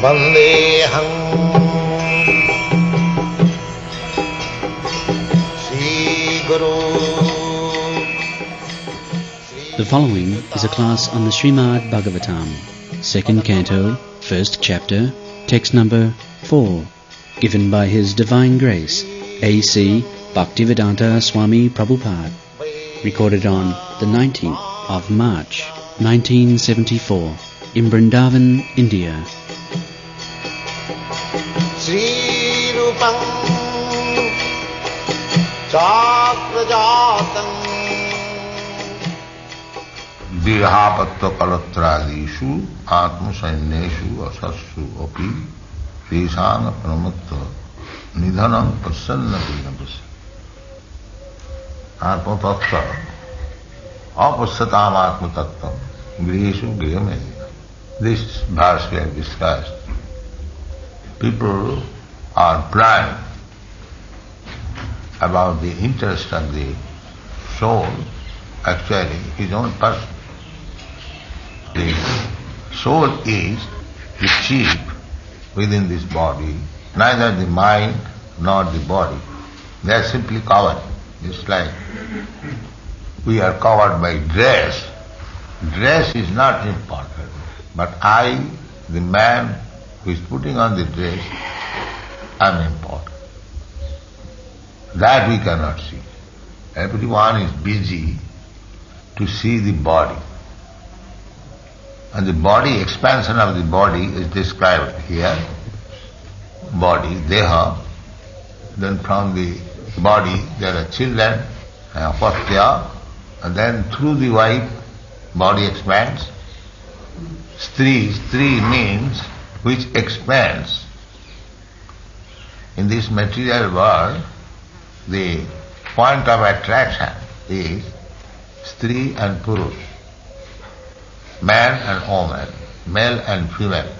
Vandeham Sri Guru. The following is a class on the Srimad Bhagavatam, second canto, first chapter, text number 4, given by His Divine Grace, A.C. Bhaktivedanta Swami Prabhupada, recorded on the 19th of March, 1974, in Vrindavan, India. Sri Rupam Chakrajatam देहापत्व कलत्रादिषु आत्मसैन्येषु असस्सु अपि तेषां प्रमुक्त निधनं प्रसन्न पश्य आत्मतत्व अपश्यताम आत्मतत्व गृहेषु गृहमेव. This verse we have discussed. People are blind about the interest of the soul, actually his own person. The soul is the chief within this body, neither the mind nor the body. They are simply covered. Just like we are covered by dress. Dress is not important, but I, the man who is putting on the dress, am important. That we cannot see. Everyone is busy to see the body. And the body, expansion of the body is described here. Body, deha. Then from the body there are children, apatya, and then through the wife, body expands. Stri means which expands. In this material world, the point of attraction is Stri and Purush, man and woman, male and female.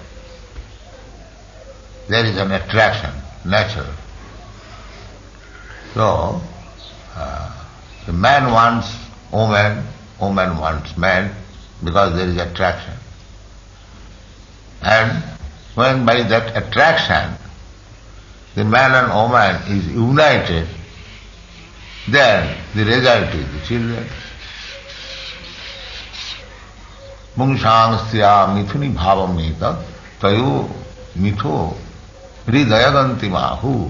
There is an attraction, natural. So, the man wants woman, woman wants man, because there is attraction. And when by that attraction the man and woman is united, then the result is the children. Mungshangstya mithuni bhavameta tayo mitho hridayaganti mahu.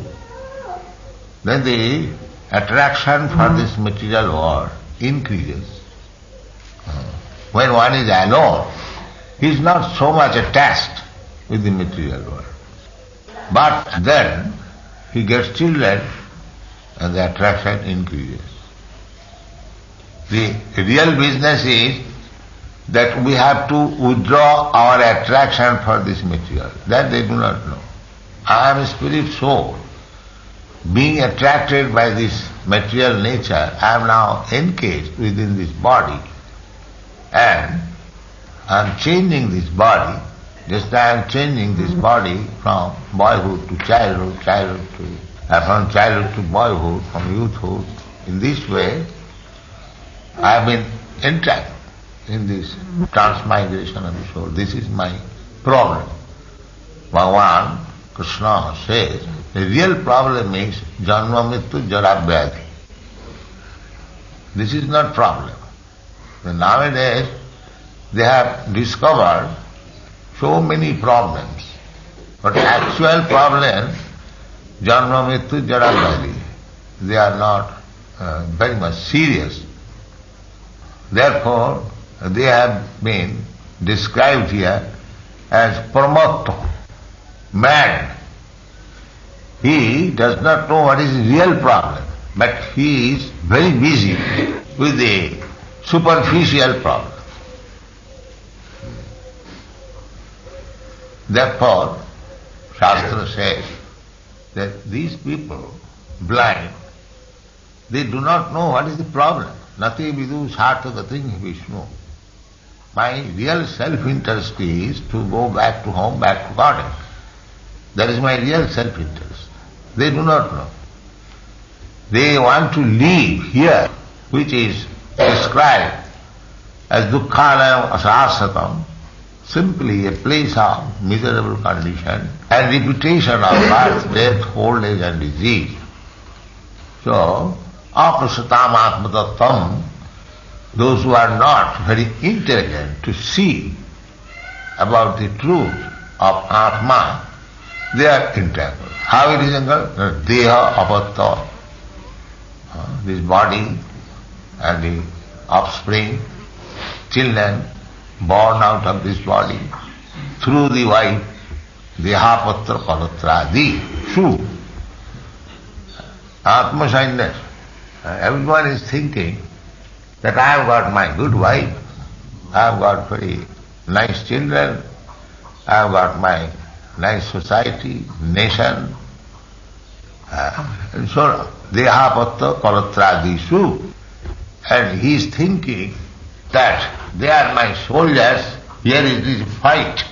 Then the attraction for this material world increases. When one is alone, he is not so much attached with the material world. But then he gets children and the attraction increases. The real business is that we have to withdraw our attraction for this material. That they do not know. I am a spirit soul. Being attracted by this material nature, I am now encaged within this body. And I am changing this body, just as I am changing this body from boyhood to childhood, from childhood to boyhood, from youthhood. In this way, I have been entrapped in this transmigration of the soul. This is my problem. Bhagavan Krishna says, the real problem is janma mrityu jara vyadhi. This is not problem. And nowadays, they have discovered so many problems. But actual problem, janma mrityu jara vyadhi, they are not very much serious. Therefore, they have been described here as pramatto, mad. He does not know what is the real problem, but he is very busy with the superficial problem. Therefore, Shastra says that these people, blind, they do not know what is the problem. Nati vidu sartha gating Vishnu. My real self-interest is to go back to home, back to Godhead. That is my real self-interest. They do not know. They want to live here, which is described as dukkhanayam asasatam, simply a place of miserable condition and repetition of birth, death, old age and disease. So, aprasatam atmatattvam, those who are not very intelligent to see about the truth of Atma, they are entangled. How it is entangled? Deha apatta, this body and the offspring, children born out of this body, through the wife, dehapatra palatradi, true. Atma shyness. Everyone is thinking that I have got my good wife, I have got very nice children, I have got my nice society, nation, and so on. Dehapatra palatradi, and he is thinking that they are my soldiers, here it is a fight,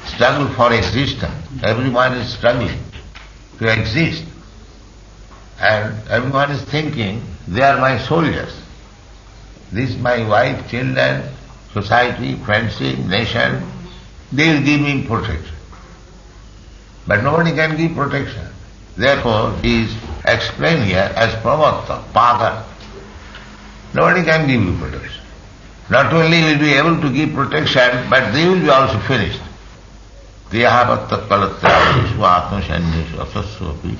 struggle for existence. Everyone is struggling to exist. And everyone is thinking, they are my soldiers. This is my wife, children, society, friendship, nation, they will give me protection. But nobody can give protection. Therefore, he is explained here as pramatta, paga. Nobody can give you protection. Not only will be able to give protection, but they will be also finished. Dehavatta palatrāvishu atmasanyeshu asasvapi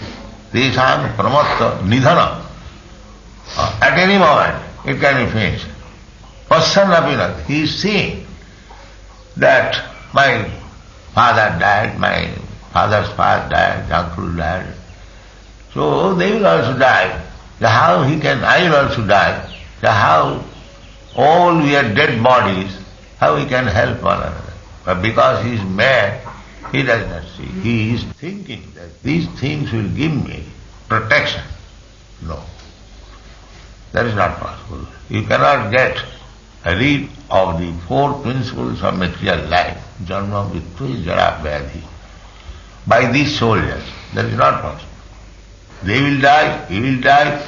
desam pramatta nidhana. At any moment, it can be finished. Passanapinat, he is seeing that my father died, my father's father died, uncle died. So they will also die. How he can, I will also die. How all we are dead bodies, how we can help one another? But because he is mad, he does not see. He is thinking that these things will give me protection. No. That is not possible. You cannot get rid of the four principles of material life, janma, mrityu, jara, vyadhi, by these soldiers. That is not possible. They will die, he will die.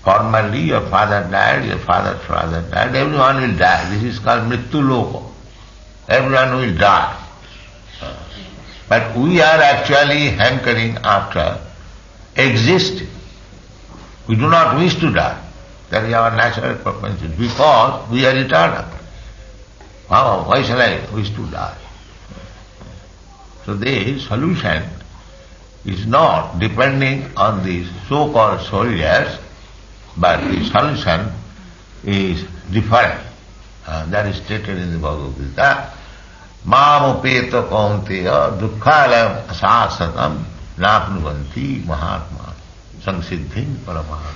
Formerly your father died, your father's father died, everyone will die. This is called mrityu loko. Everyone will die. But we are actually hankering after existing. We do not wish to die. That is our natural propensity, because we are eternal. Why shall I wish to die? So the solution is not depending on these so-called soldiers, but the solution is different. That is stated in the Bhagavad Gita. Mam upeta kaunteya dukkhalayam asasatam napnuvanti mahatma samsiddhim paramaham.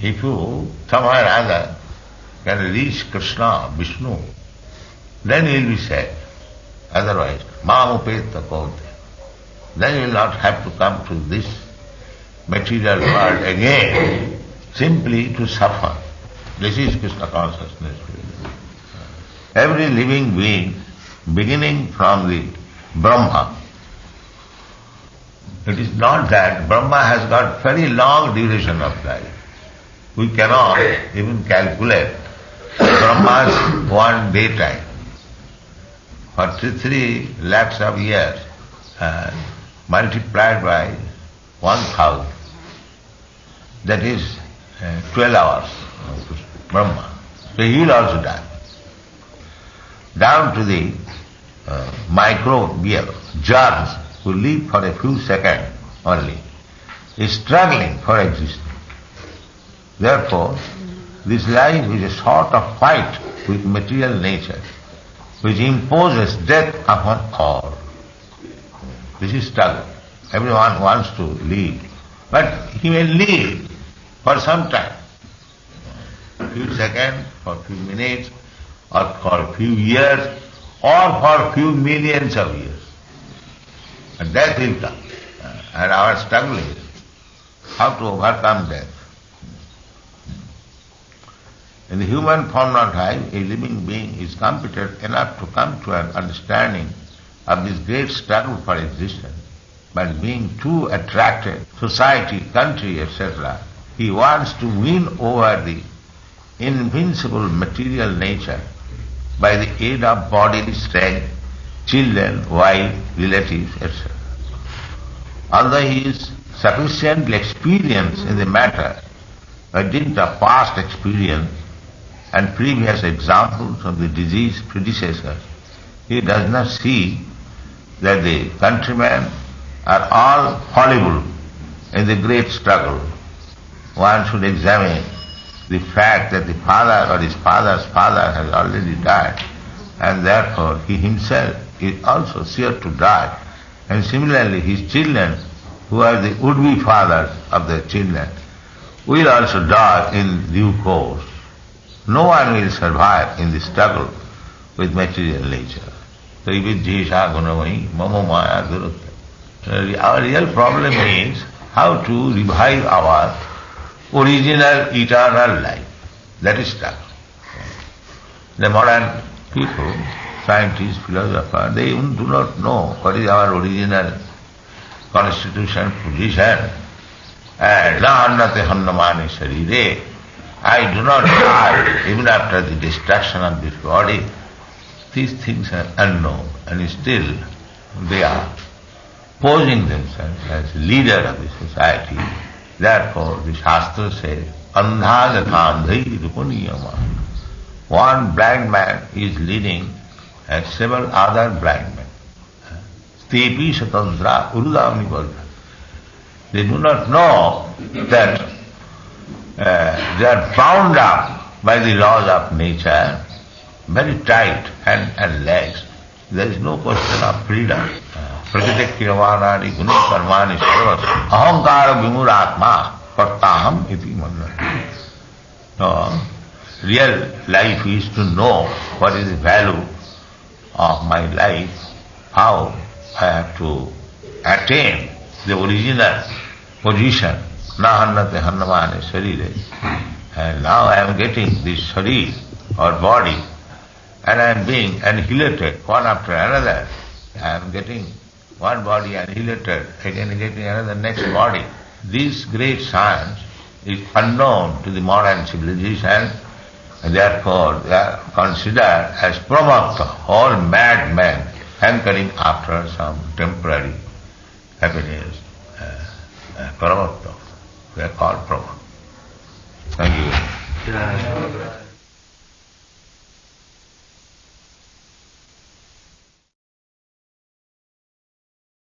If you somehow or other can reach Krishna, Vishnu, then you will be safe. Otherwise, mam upeta kaunteya. Then you will not have to come to this material world again, simply to suffer. This is Krishna consciousness. Every living being, beginning from the Brahma, it is not that Brahma has got very long duration of life. We cannot even calculate Brahma's one daytime. For 3 lakhs of years, multiplied by 1,000, that is 12 hours, Brahma. So he will also die. Down to the microbial germs who live for a few seconds only, is struggling for existence. Therefore, this life is a sort of fight with material nature, which imposes death upon all. This is struggle. Everyone wants to live, but he may live for some time, a few seconds, for a few minutes, or for a few years, or for a few millions of years. And death will come. And our struggle is how to overcome death. In the human form of life, a living being is competent enough to come to an understanding of this great struggle for existence. But being too attracted, society, country, etc., he wants to win over the invincible material nature by the aid of bodily strength, children, wife, relatives, etc. Although he is sufficiently experienced in the matter by dint of past experience and previous examples of the diseased predecessors, he does not see that the countrymen are all fallible in the great struggle. One should examine the fact that the father or his father's father has already died, and therefore he himself is also sure to die. And similarly his children, who are the would-be fathers of their children, will also die in due course. No one will survive in the struggle with material nature. So our real problem is how to revive our original eternal life. That is struggle. The modern people, scientists, philosophers, they even do not know what is our original constitution, position. And na annate hannamani sharire. I do not die even after the destruction of this body. These things are unknown, and still they are posing themselves as leader of the society. Therefore the Shastra says, andha gathandhai rupaniyama. One blind man is leading several other blind men. Stepi satandra urudamni varga. They do not know that they are bound up by the laws of nature, very tight hand and legs. There is no question of freedom. Prakritikyavanani guni karmani sarvas ahankara vimuratma kartaham iti manati. No, real life is to know what is the value of my life, how I have to attain the original position. Na hannate hannamane sarire. And now I am getting this sharir or body, and I am being annihilated one after another. I am getting one body annihilated, again getting another next body. This great science is unknown to the modern civilization, and therefore they are considered as pramakta, all madmen hankering after some temporary happiness. Pramakta, they are called pramakta.